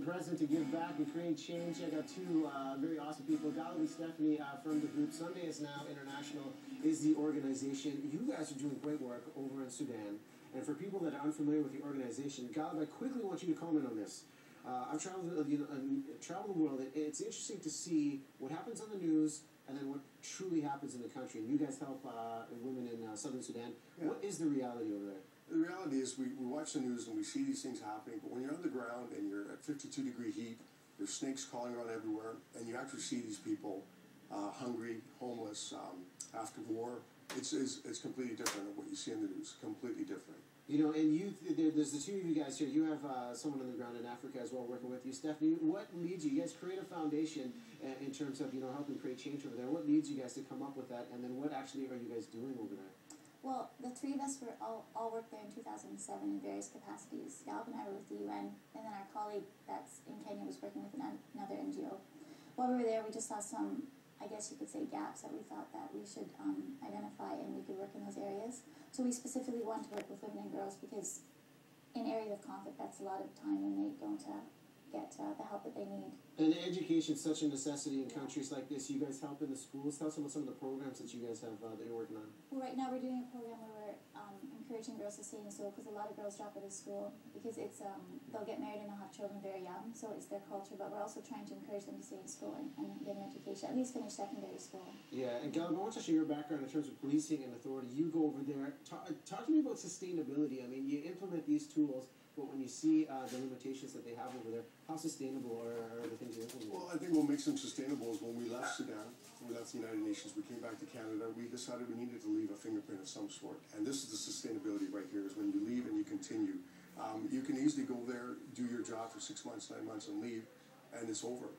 present to give back and create change. I got two very awesome people. Galabi Stephanie from the group Sunday Is Now International is the organization. You guys are doing great work over in Sudan. And for people that are unfamiliar with the organization, Galabi, I quickly want you to comment on this. I've traveled the world. It's interesting to see what happens on the news and then what truly happens in the country. And you guys help women in southern Sudan. Yeah. What is the reality over there? The reality is we watch the news and we see these things happening, but when you're on the ground and you're at 52-degree heat, there's snakes crawling around everywhere, and you actually see these people hungry, homeless, after war, it's completely different than what you see in the news. Completely different. You know, and there's the two of you guys here. You have someone on the ground in Africa as well working with you. Stephanie, what leads you? You guys create a foundation in terms of, helping create change over there. What leads you guys to come up with that? And then what actually are you guys doing over there? Well, the three of us were all worked there in 2007 in various capacities. Galb and I were with the UN, and then our colleague that's in Kenya was working with another NGO. While we were there, we just saw some, I guess you could say, gaps that we thought that we should identify, and we could work in those areas. So we specifically want to work with women and girls because in areas of conflict, that's a lot of time when they don't get the help that they need. And education is such a necessity in countries like this. You guys help in the schools. Tell us about some of the programs that you guys have that you're working on. Well, right now we're doing a program where we're encouraging girls to stay in school because a lot of girls drop out of school because it's they'll get married and they'll have children very young, so it's their culture. But we're also trying to encourage them to stay in school and get an education, at least finish secondary school. Yeah, and Galb, I want to share your background in terms of policing and authority. You go over there. Talk to me about sustainability. I mean, you implement these tools, but when you see the limitations that they have over there, how sustainable are the things you implement? Well, I think what makes them sustainable is when we left Sudan, we left the United Nations, we came back to Canada, we decided we needed to leave a fingerprint of some sort. And this is the sustainability right here, is when you leave and you continue. You can easily go there, do your job for 6 months, 9 months, and leave, and it's over.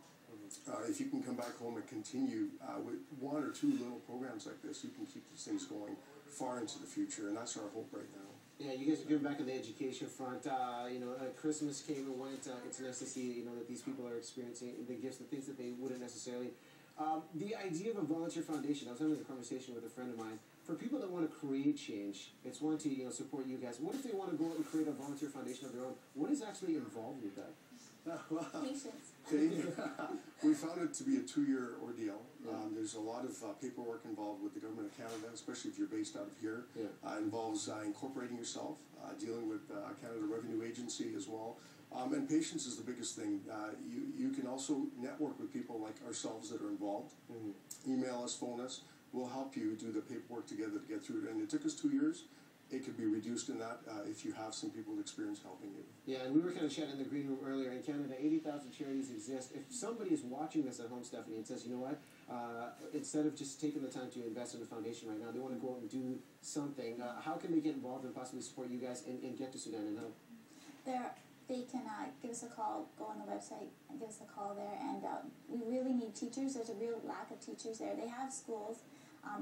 If you can come back home and continue with one or two little programs like this, you can keep these things going far into the future, and that's our hope right now. Yeah, you guys are giving back on the education front. Christmas came and went. It's nice to see, that these people are experiencing the gifts, the things that they wouldn't necessarily. The idea of a volunteer foundation, I was having a conversation with a friend of mine. For people that want to create change, it's one to, support you guys. What if they want to go out and create a volunteer foundation of their own? What is actually involved with that? Patience. We found it to be a 2-year ordeal. There's a lot of paperwork involved with the Government of Canada, especially if you're based out of here. Yeah. Involves incorporating yourself, dealing with Canada Revenue Agency as well. And patience is the biggest thing. You can also network with people like ourselves that are involved. Email us, phone us. We'll help you do the paperwork together to get through it. And it took us 2 years. It could be reduced in that if you have some people with experience helping you. Yeah, and we were kind of chatting in the green room earlier. In Canada, 80,000 charities exist. If somebody is watching this at home, Stephanie, and says, you know what, instead of just taking the time to invest in a foundation right now, they want to go out and do something, how can they get involved and possibly support you guys and get to Sudan and help? They can give us a call, go on the website and give us a call there. And we really need teachers. There's a real lack of teachers there. They have schools,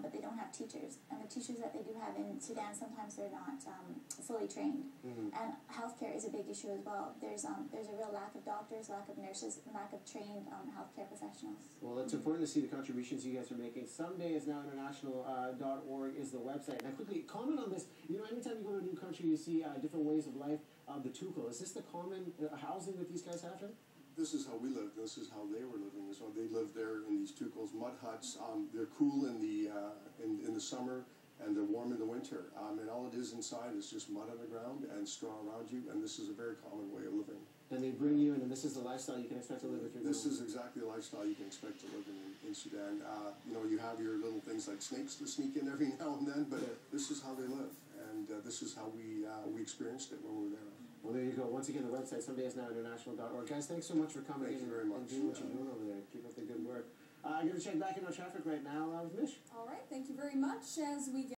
but they don't have teachers. And the teachers that they do have in Sudan, sometimes they're not fully trained. And healthcare is a big issue as well. There's a real lack of doctors, lack of nurses, lack of trained healthcare professionals. Well, it's important to see the contributions you guys are making. SomedayIsNowInternational.org is the website. Now, quickly, comment on this. Anytime you go to a new country, you see different ways of life. The Tukul, is this the common housing that these guys have here? This is how we lived. This is how they were living as well. They lived there in these Tukuls, mud huts. They're cool in the summer, and they're warm in the winter. And all it is inside is just mud on the ground and straw around you. And this is a very common way of living. And they bring you in, and this is the lifestyle you can expect to live if you're This is exactly the lifestyle you can expect to live in Sudan. You have your little things like snakes to sneak in every now and then, but this is how they live. And this is how we experienced it when we were there. Well, there you go. Once again, the website, SomedayIsNowInternational.org. Guys, thanks so much for coming in and doing what you're doing over there. Keep up the good work. I'm going to check back in on traffic right now with Mish. All right. Thank you very much. As we get